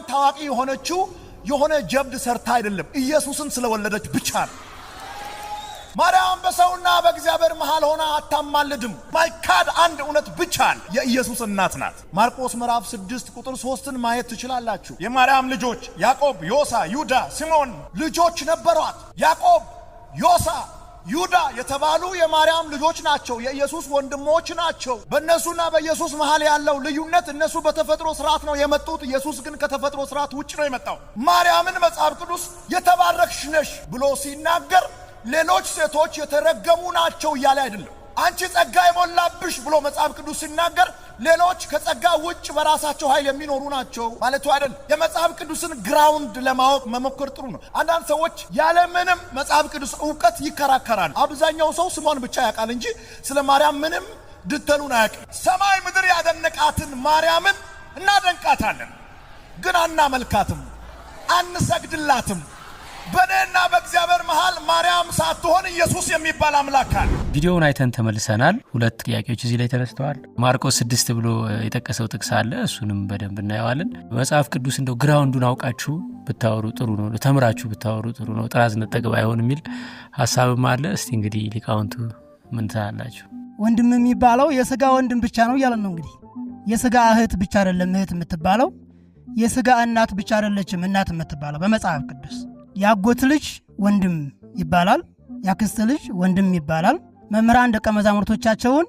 ታዋቂ የሆነችው የሆነ ጀብድ ሰርታ አይደለም፣ ኢየሱስን ስለወለደች ብቻ ነው። ማርያም በሰውና በእግዚአብሔር መሃል ሆና አታማልድም። ማይካድ አንድ እውነት ብቻ ነው፣ የኢየሱስ እናት ናት። ማርቆስ ምዕራፍ 6 ቁጥር 3ን ማየት ትችላላችሁ። የማርያም ልጆች ያዕቆብ፣ ዮሳ፣ ይሁዳ፣ ሲሞን ልጆች ነበሯት። ያዕቆብ፣ ዮሳ፣ ይሁዳ የተባሉ የማርያም ልጆች ናቸው፣ የኢየሱስ ወንድሞች ናቸው። በእነሱና በኢየሱስ መሃል ያለው ልዩነት እነሱ በተፈጥሮ ስርዓት ነው የመጡት፣ ኢየሱስ ግን ከተፈጥሮ ስርዓት ውጭ ነው የመጣው። ማርያምን መጽሐፍ ቅዱስ የተባረክሽ ነሽ ብሎ ሲናገር ሌሎች ሴቶች የተረገሙ ናቸው እያለ አይደለም። አንቺ ጸጋ የሞላብሽ ብሎ መጽሐፍ ቅዱስ ሲናገር ሌሎች ከጸጋ ውጭ በራሳቸው ኃይል የሚኖሩ ናቸው ማለቱ አይደል። የመጽሐፍ ቅዱስን ግራውንድ ለማወቅ መሞከር ጥሩ ነው። አንዳንድ ሰዎች ያለ ምንም መጽሐፍ ቅዱስ ዕውቀት ይከራከራል። አብዛኛው ሰው ስሟን ብቻ ያውቃል እንጂ ስለ ማርያም ምንም ድተሉን አያውቅም። ሰማይ ምድር ያደነቃትን ማርያምን እናደንቃታለን፣ ግን አናመልካትም፣ አንሰግድላትም። በእኔና በእግዚአብሔር መሃል ማርያም ሳትሆን ኢየሱስ የሚባል አምላክ አለ። ቪዲዮውን አይተን ተመልሰናል። ሁለት ጥያቄዎች እዚህ ላይ ተነስተዋል። ማርቆስ 6 ብሎ የጠቀሰው ጥቅስ አለ፣ እሱንም በደንብ እናየዋለን። መጽሐፍ ቅዱስ እንደው ግራውንዱን አውቃችሁ ብታወሩ ጥሩ ነው፣ ተምራችሁ ብታወሩ ጥሩ ነው፣ ጥራዝ ነጠቅ ባይሆን የሚል ሐሳብም አለ። እስቲ እንግዲህ ሊቃውንቱ ምን ትላላችሁ? ወንድም የሚባለው የሥጋ ወንድም ብቻ ነው እያለን ነው። እንግዲህ የሥጋ እህት ብቻ አይደለም እህት የምትባለው፣ የሥጋ እናት ብቻ አይደለችም እናት የምትባለው በመጽሐፍ ቅዱስ። ያጎት ልጅ ወንድም ይባላል፣ ያክስት ልጅ ወንድም ይባላል። መምህራን ደቀ መዛሙርቶቻቸውን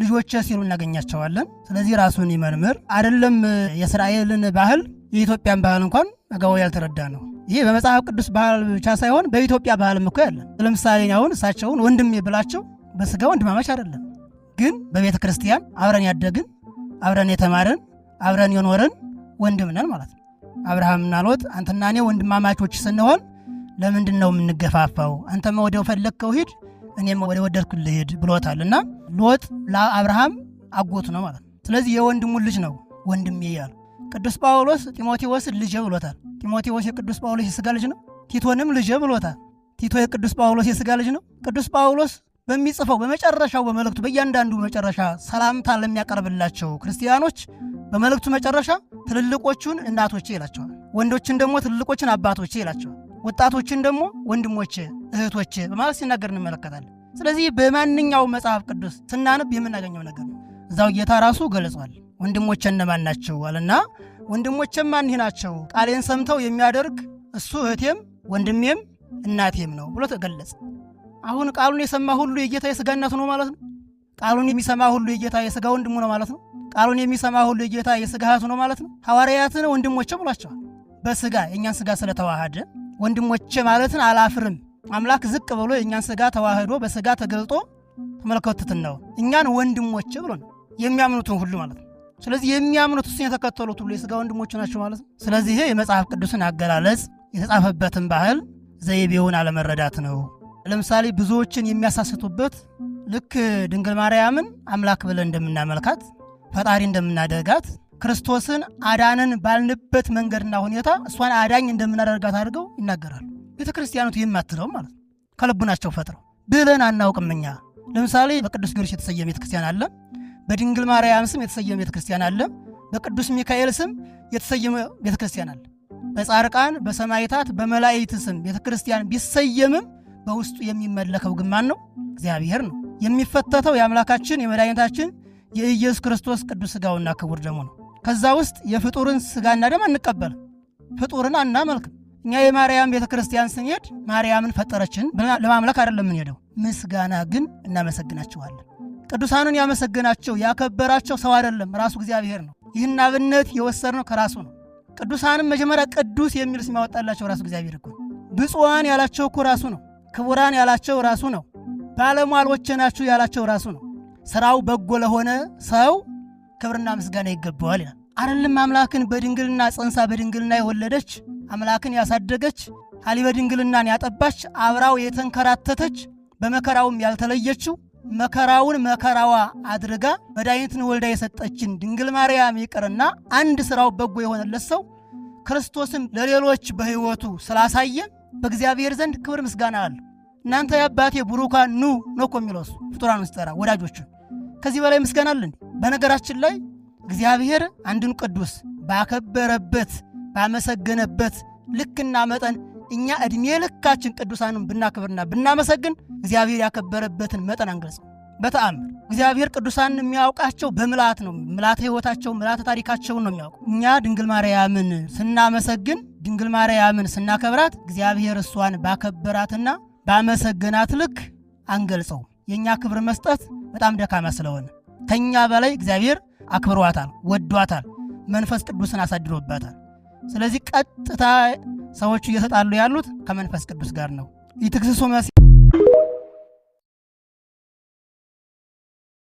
ልጆቼ ሲሉ እናገኛቸዋለን። ስለዚህ ራሱን ይመርምር። አይደለም የእስራኤልን ባህል የኢትዮጵያን ባህል እንኳን አገባው ያልተረዳ ነው። ይሄ በመጽሐፍ ቅዱስ ባህል ብቻ ሳይሆን በኢትዮጵያ ባህልም እኮ ያለ። ለምሳሌ አሁን እሳቸውን ወንድም ብላቸው በሥጋ ወንድማማች አይደለም፣ ግን በቤተ ክርስቲያን አብረን ያደግን፣ አብረን የተማርን፣ አብረን የኖርን ወንድም ነን ማለት ነው። አብርሃምና ሎጥ አንተና እኔ ወንድማማቾች ስንሆን ለምንድን ነው የምንገፋፋው? አንተም ወደ ፈለግከው ሂድ፣ እኔም ወደ ወደድኩልህ ሂድ ብሎታልና ሎጥ ለአብርሃም አጎቱ ነው ማለት ነው። ስለዚህ የወንድሙን ልጅ ነው ወንድሜ ያለው። ቅዱስ ጳውሎስ ጢሞቴዎስን ልጄ ብሎታል። ጢሞቴዎስ የቅዱስ ጳውሎስ የሥጋ ልጅ ነው። ቲቶንም ልጄ ብሎታል። ቲቶ የቅዱስ ጳውሎስ የሥጋ ልጅ ነው። ቅዱስ ጳውሎስ በሚጽፈው በመጨረሻው በመልእክቱ በእያንዳንዱ መጨረሻ ሰላምታ ለሚያቀርብላቸው ክርስቲያኖች በመልእክቱ መጨረሻ ትልልቆቹን እናቶቼ ይላቸዋል፣ ወንዶችን ደግሞ ትልልቆችን አባቶቼ ይላቸዋል፣ ወጣቶችን ደግሞ ወንድሞቼ እህቶቼ በማለት ሲናገር እንመለከታለን። ስለዚህ በማንኛው መጽሐፍ ቅዱስ ስናነብ የምናገኘው ነገር ነው። እዛው ጌታ ራሱ ገልጿል። ወንድሞቼ እነማን ናቸው አለና ወንድሞቼም ማን ናቸው? ቃሌን ሰምተው የሚያደርግ እሱ እህቴም ወንድሜም እናቴም ነው ብሎ ተገለጸ። አሁን ቃሉን የሰማ ሁሉ የጌታ የሥጋ እናቱ ነው ማለት ነው። ቃሉን የሚሰማ ሁሉ የጌታ የሥጋ ወንድሙ ነው ማለት ነው። ቃሉን የሚሰማ ሁሉ የጌታ የሥጋ እህቱ ነው ማለት ነው። ሐዋርያትን ወንድሞቼ ብሏቸዋል። በሥጋ የእኛን ሥጋ ስለተዋሃደ ወንድሞቼ ማለትን አላፍርም። አምላክ ዝቅ ብሎ የእኛን ሥጋ ተዋህዶ በሥጋ ተገልጦ ተመልከቱትን ነው እኛን ወንድሞቼ ብሎ ነው የሚያምኑትን ሁሉ ማለት ነው። ስለዚህ የሚያምኑት እሱን የተከተሉት ሁሉ የሥጋ ወንድሞቹ ናቸው ማለት ነው። ስለዚህ የመጽሐፍ ቅዱስን አገላለጽ የተጻፈበትን ባህል ዘይቤውን አለመረዳት ነው። ለምሳሌ ብዙዎችን የሚያሳስቱበት ልክ ድንግል ማርያምን አምላክ ብለን እንደምናመልካት ፈጣሪ እንደምናደርጋት ክርስቶስን አዳንን ባልንበት መንገድና ሁኔታ እሷን አዳኝ እንደምናደርጋት አድርገው ይናገራሉ። ቤተ ክርስቲያኖቱ የማትለው ማለት ነው። ከልቡናቸው ፈጥረው ብለን አናውቅም እኛ። ለምሳሌ በቅዱስ ጊዮርጊስ የተሰየመ ቤተ ክርስቲያን አለ፣ በድንግል ማርያም ስም የተሰየመ ቤተ ክርስቲያን አለ፣ በቅዱስ ሚካኤል ስም የተሰየመ ቤተ ክርስቲያን አለ። በጻርቃን በሰማዕታት በመላእክት ስም ቤተ ክርስቲያን ቢሰየምም በውስጡ የሚመለከው ግን ማን ነው? እግዚአብሔር ነው። የሚፈተተው የአምላካችን የመድኃኒታችን የኢየሱስ ክርስቶስ ቅዱስ ሥጋውና ክቡር ደሙ ነው። ከዛ ውስጥ የፍጡርን ሥጋና ደም አንቀበልም፣ ፍጡርን አናመልክም። እኛ የማርያም ቤተ ክርስቲያን ስንሄድ ማርያምን ፈጠረችን ለማምለክ አይደለም የምንሄደው፣ ምስጋና ግን እናመሰግናቸዋለን። ቅዱሳንን ያመሰገናቸው ያከበራቸው ሰው አይደለም፣ ራሱ እግዚአብሔር ነው። ይህን አብነት የወሰድነው ከራሱ ነው። ቅዱሳንም መጀመሪያ ቅዱስ የሚል ስም ያወጣላቸው ራሱ እግዚአብሔር እኮ። ብፁዓን ያላቸው እኮ ራሱ ነው። ክቡራን ያላቸው ራሱ ነው። ባለሟሎች ናችሁ ያላቸው ራሱ ነው። ሥራው በጎ ለሆነ ሰው ክብርና ምስጋና ይገባዋል ይላል። አይደለም አምላክን በድንግልና ጸንሳ በድንግልና የወለደች አምላክን ያሳደገች ሀሊበ ድንግልናን ያጠባች አብራው የተንከራተተች በመከራውም ያልተለየችው መከራውን መከራዋ አድርጋ መድኃኒትን ወልዳ የሰጠችን ድንግል ማርያም ይቅርና አንድ ሥራው በጎ የሆነለት ሰው ክርስቶስም ለሌሎች በሕይወቱ ስላሳየ በእግዚአብሔር ዘንድ ክብር ምስጋና አለ። እናንተ የአባቴ ቡሩካን ኑ ነው እኮ የሚለው እሱ ፍጡራን ውስጥ ጠራ ወዳጆቹን። ከዚህ በላይ ምስጋና አለ እንዴ? በነገራችን ላይ እግዚአብሔር አንድን ቅዱስ ባከበረበት ባመሰገነበት ልክና መጠን እኛ ዕድሜ ልካችን ቅዱሳንን ብናከብርና ብናመሰግን እግዚአብሔር ያከበረበትን መጠን አንገልጽም። በተአምር እግዚአብሔር ቅዱሳንን የሚያውቃቸው በምልአት ነው። ምልአተ ሕይወታቸው ምልአተ ታሪካቸውን ነው የሚያውቁ። እኛ ድንግል ማርያምን ስናመሰግን ድንግል ማርያምን ስናከብራት እግዚአብሔር እሷን ባከበራትና ባመሰገናት ልክ አንገልጸው። የእኛ ክብር መስጠት በጣም ደካማ ስለሆነ ከኛ በላይ እግዚአብሔር አክብሯታል፣ ወዷታል፣ መንፈስ ቅዱስን አሳድሮባታል። ስለዚህ ቀጥታ ሰዎች እየተጣሉ ያሉት ከመንፈስ ቅዱስ ጋር ነው። ይትክስሱ